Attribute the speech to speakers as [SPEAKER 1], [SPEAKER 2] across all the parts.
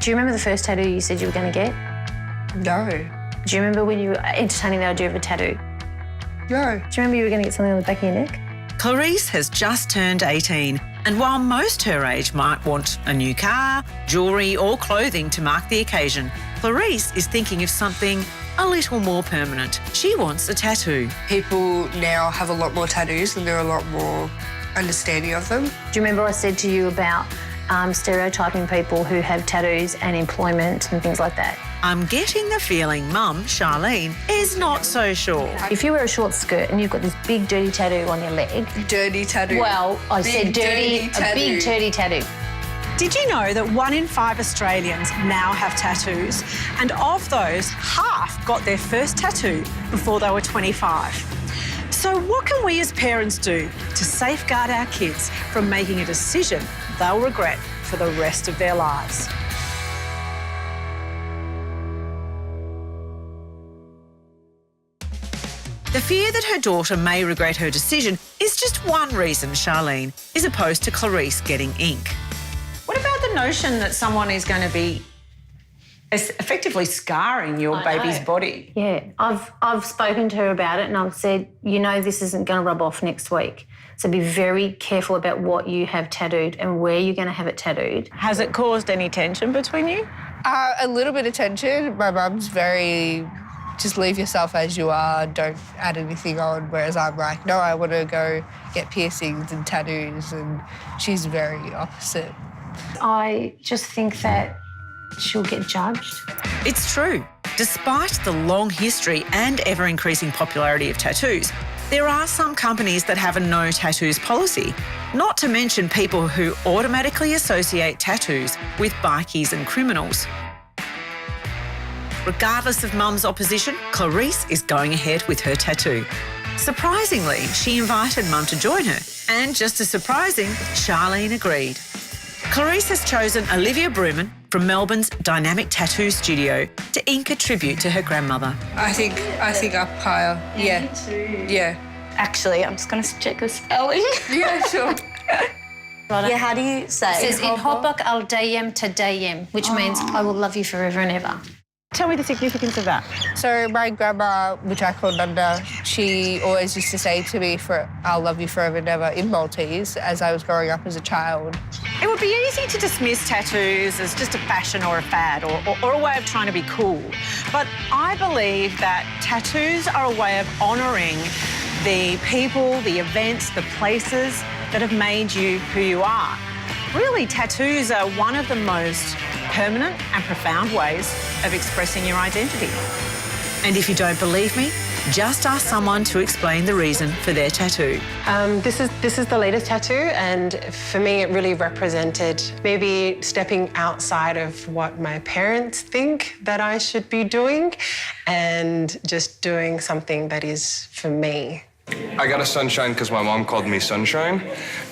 [SPEAKER 1] Do you remember the first tattoo you said you were going to get?
[SPEAKER 2] No.
[SPEAKER 1] Do you remember when you were entertaining the idea of a tattoo?
[SPEAKER 2] No.
[SPEAKER 1] Do you remember you were going to get something on the back of your neck?
[SPEAKER 3] Clarice has just turned 18, and while most her age might want a new car, jewellery or clothing to mark the occasion, Clarice is thinking of something a little more permanent. She wants a tattoo.
[SPEAKER 2] People now have a lot more tattoos and they're a lot more understanding of them.
[SPEAKER 1] Do you remember I said to you about stereotyping people who have tattoos and employment and things like that?
[SPEAKER 3] I'm getting the feeling Mum, Charlene, is not so sure.
[SPEAKER 1] If you wear a short skirt and you've got this big dirty tattoo on your leg...
[SPEAKER 2] Dirty tattoo.
[SPEAKER 1] Well, I
[SPEAKER 2] Big
[SPEAKER 1] said dirty, a big dirty tattoo.
[SPEAKER 4] Did you know that 1 in 5 Australians now have tattoos? And of those, half got their first tattoo before they were 25. So what can we as parents do to safeguard our kids from making a decision they'll regret for the rest of their lives?
[SPEAKER 3] The fear that her daughter may regret her decision is just one reason Charlene is opposed to Clarice getting ink.
[SPEAKER 5] What about the notion that someone is going to be effectively scarring your baby's body?
[SPEAKER 1] Yeah, I've spoken to her about it and I've said, you know, this isn't going to rub off next week. So be very careful about what you have tattooed and where you're going to have it tattooed.
[SPEAKER 5] Has it caused any tension between you?
[SPEAKER 2] A little bit of tension. My mum's very... just leave yourself as you are, don't add anything on, whereas I'm like, no, I want to go get piercings and tattoos, and she's very opposite.
[SPEAKER 1] I just think that she'll get judged.
[SPEAKER 3] It's true. Despite the long history and ever-increasing popularity of tattoos, there are some companies that have a no tattoos policy, not to mention people who automatically associate tattoos with bikies and criminals. Regardless of Mum's opposition, Clarice is going ahead with her tattoo. Surprisingly, she invited Mum to join her, and just as surprising, Charlene agreed. Clarice has chosen Olivia Bruman from Melbourne's Dynamic Tattoo Studio to ink a tribute to her grandmother.
[SPEAKER 2] I think up higher. Yeah. Yeah.
[SPEAKER 6] Actually, I'm just going to check the spelling.
[SPEAKER 2] Yeah, sure.
[SPEAKER 6] Yeah, how do you say?
[SPEAKER 1] It says, in Hobok al Dayem to Dayem, which means I will love you forever and ever.
[SPEAKER 5] Tell me the significance of that.
[SPEAKER 2] So my grandma, which I call Nanda, she always used to say to me, I'll love you forever and ever, in Maltese, as I was growing up as a child.
[SPEAKER 5] It would be easy to dismiss tattoos as just a fashion or a fad or a way of trying to be cool. But I believe that tattoos are a way of honouring the people, the events, the places that have made you who you are. Really, tattoos are one of the most permanent and profound ways of expressing your identity.
[SPEAKER 3] And if you don't believe me, just ask someone to explain the reason for their tattoo.
[SPEAKER 7] This is the latest tattoo, and for me it really represented maybe stepping outside of what my parents think that I should be doing and just doing something that is for me.
[SPEAKER 8] I got a Sunshine because my mom called me Sunshine,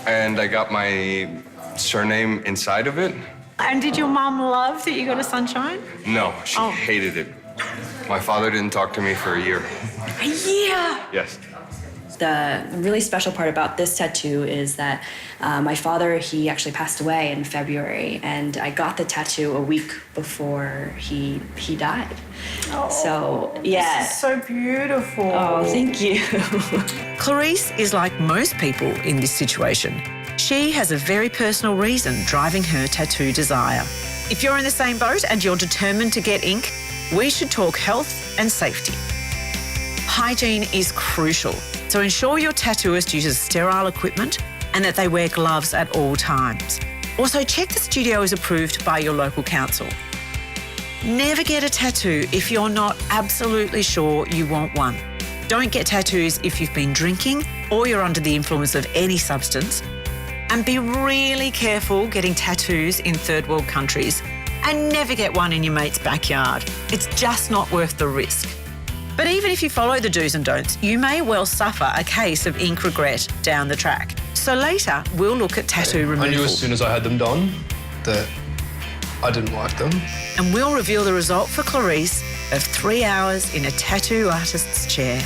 [SPEAKER 8] and I got my surname inside of it.
[SPEAKER 5] And did your mum love that you got a Sunshine?
[SPEAKER 8] No, she hated it. My father didn't talk to me for a year.
[SPEAKER 5] A year?
[SPEAKER 8] Yes.
[SPEAKER 6] The really special part about this tattoo is that my father, he actually passed away in February, and I got the tattoo a week before he died.
[SPEAKER 5] Oh,
[SPEAKER 6] so, yeah.
[SPEAKER 5] This is so beautiful.
[SPEAKER 6] Oh, thank you.
[SPEAKER 3] Clarice is like most people in this situation. She has a very personal reason driving her tattoo desire. If you're in the same boat and you're determined to get ink, we should talk health and safety. Hygiene is crucial, so ensure your tattooist uses sterile equipment and that they wear gloves at all times. Also, check the studio is approved by your local council. Never get a tattoo if you're not absolutely sure you want one. Don't get tattoos if you've been drinking or you're under the influence of any substance. And be really careful getting tattoos in third world countries, and never get one in your mate's backyard. It's just not worth the risk. But even if you follow the do's and don'ts, you may well suffer a case of ink regret down the track. So later, we'll look at tattoo removal.
[SPEAKER 9] I knew as soon as I had them done that I didn't like them.
[SPEAKER 3] And we'll reveal the result for Clarice of 3 hours in a tattoo artist's chair.